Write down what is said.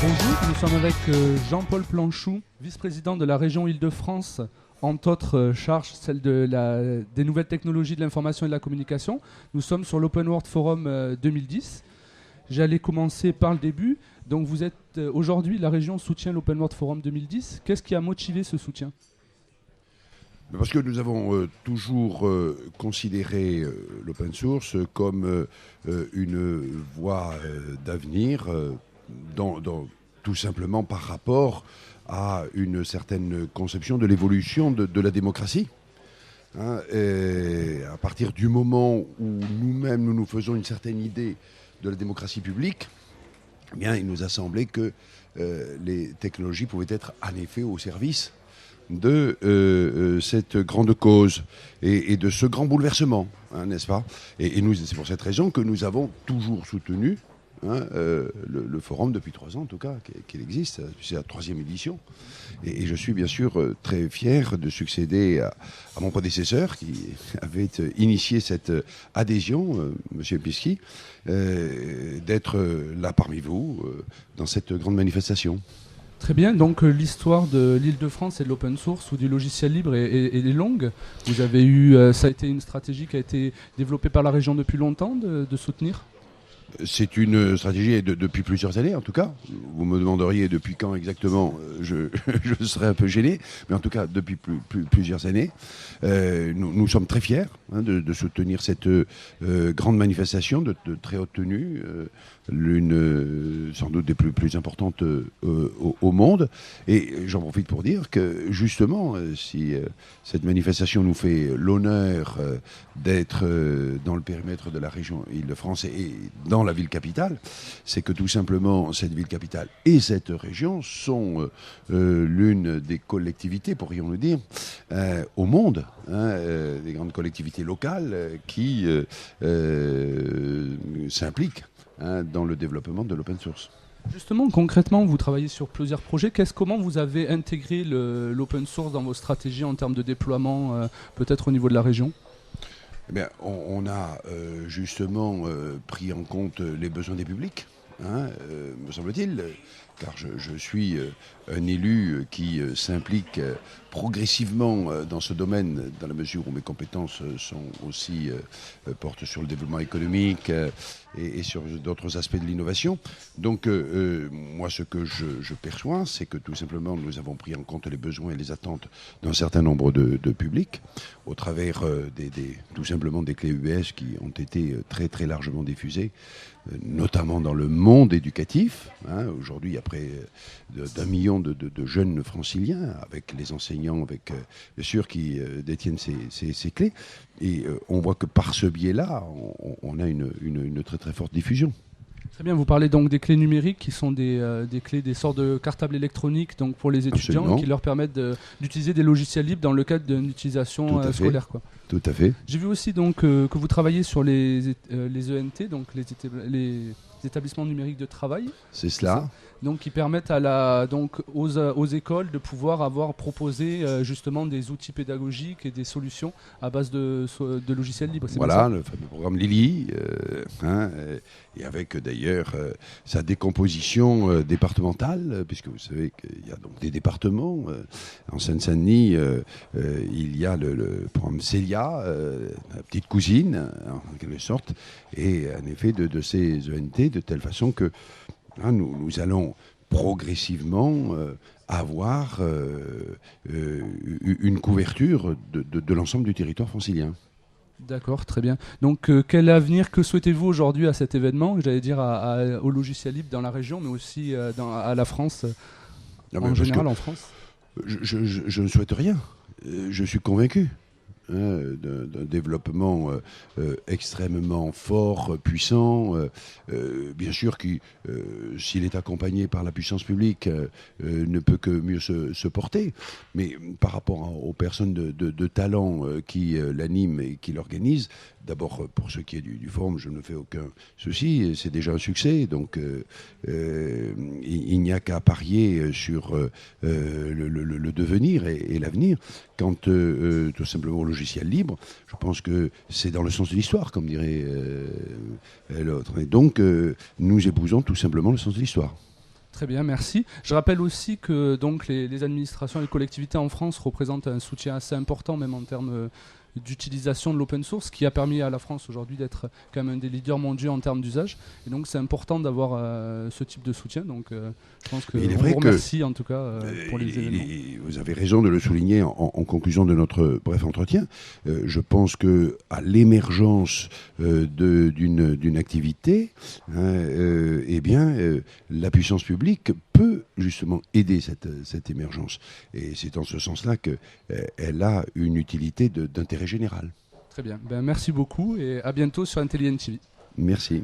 Bonjour, nous sommes avec Jean-Paul Planchou, vice-président de la région Île-de-France, entre autres charges, celle des nouvelles technologies de l'information et de la communication. Nous sommes sur l'Open World Forum 2010. J'allais commencer par le début. Donc vous êtes aujourd'hui, la région soutient l'Open World Forum 2010. Qu'est-ce qui a motivé ce soutien ? Parce que nous avons toujours considéré l'open source comme une voie d'avenir, tout simplement par rapport à une certaine conception de l'évolution de la démocratie. Et à partir du moment où nous-mêmes nous faisons une certaine idée de la démocratie publique, eh bien, il nous a semblé que les technologies pouvaient être en effet au service de cette grande cause et de ce grand bouleversement, n'est-ce pas ? Et c'est pour cette raison que nous avons toujours soutenu le forum depuis 3 ans, en tout cas, qu'il existe. C'est la 3e édition. Et je suis bien sûr très fier de succéder à mon prédécesseur qui avait initié cette adhésion, M. Pisky, d'être là parmi vous dans cette grande manifestation. Très bien, donc l'histoire de l'Île-de-France et de l'open source ou du logiciel libre est longue. Vous avez eu, ça a été une stratégie qui a été développée par la région depuis longtemps de soutenir ? C'est une stratégie depuis plusieurs années, en tout cas. Vous me demanderiez depuis quand exactement, je serais un peu gêné, mais en tout cas depuis plusieurs années. Nous sommes très fiers de soutenir cette grande manifestation de très haute tenue, l'une sans doute des plus importantes au monde. Et j'en profite pour dire que justement, si cette manifestation nous fait l'honneur d'être dans le périmètre de la région Île-de-France et dans la ville capitale, c'est que tout simplement cette ville capitale et cette région sont l'une des collectivités, pourrions-nous dire, au monde, des grandes collectivités locales qui s'impliquent dans le développement de l'open source. Justement, concrètement, vous travaillez sur plusieurs projets. Comment vous avez intégré l'open source dans vos stratégies en termes de déploiement, peut-être au niveau de la région ? Eh bien, on a justement pris en compte les besoins des publics, me semble-t-il, car je suis un élu qui s'implique progressivement dans ce domaine, dans la mesure où mes compétences sont aussi portent sur le développement économique et sur d'autres aspects de l'innovation. Donc, moi, ce que je perçois, c'est que tout simplement, nous avons pris en compte les besoins et les attentes d'un certain nombre de publics au travers tout simplement des clés UBS qui ont été très, très largement diffusées, notamment dans le monde éducatif. Aujourd'hui, il y a près d'1 million de jeunes franciliens, avec les enseignants, avec bien sûr, qui détiennent ces clés. Et on voit que par ce biais-là, on a une très très forte diffusion. Très bien, vous parlez donc des clés numériques qui sont des clés, des sortes de cartables électroniques donc pour les étudiants. Absolument. Qui leur permettent d'utiliser des logiciels libres dans le cadre d'une utilisation scolaire. Quoi. Tout à fait. J'ai vu aussi donc, que vous travaillez sur les ENT, donc les établissements numériques de travail. C'est cela. Donc, qui permettent aux écoles de pouvoir proposé justement des outils pédagogiques et des solutions à base de logiciels libres. Voilà, le fameux programme Lily, et avec d'ailleurs sa décomposition départementale, puisque vous savez qu'il y a donc des départements. En Seine-Saint-Denis, il y a le programme Célia, la petite cousine, en quelque sorte, et en effet de ces ENT, de telle façon que nous allons progressivement avoir une couverture de l'ensemble du territoire francilien. D'accord, très bien. Donc quel avenir, que souhaitez-vous aujourd'hui à cet événement, j'allais dire au logiciel libre dans la région, mais aussi à la France, en général en France ? Je ne souhaite rien. Je suis convaincu d'un développement extrêmement fort, puissant, bien sûr qui, s'il est accompagné par la puissance publique, ne peut que mieux se porter, mais par rapport aux personnes de talent qui l'animent et qui l'organisent, d'abord pour ce qui est du forum, je ne fais aucun souci, c'est déjà un succès, donc il n'y a qu'à parier sur le devenir et l'avenir. Quant tout simplement au logiciel libre, je pense que c'est dans le sens de l'histoire, comme dirait l'autre. Et donc, nous épousons tout simplement le sens de l'histoire. Très bien, merci. Je rappelle aussi que donc, les administrations et les collectivités en France représentent un soutien assez important, même en termes d'utilisation de l'open source, qui a permis à la France aujourd'hui d'être quand même un des leaders mondiaux en termes d'usage. Et donc c'est important d'avoir ce type de soutien. Donc je pense que vous remercie en tout cas pour les événements. Vous avez raison de le souligner en conclusion de notre bref entretien. Je pense que à l'émergence d'une activité, eh bien, la puissance publique peut justement aider cette émergence. Et c'est en ce sens-là qu'elle a une utilité d'intérêt général. Très bien. Ben, merci beaucoup et à bientôt sur Intelligent TV. Merci.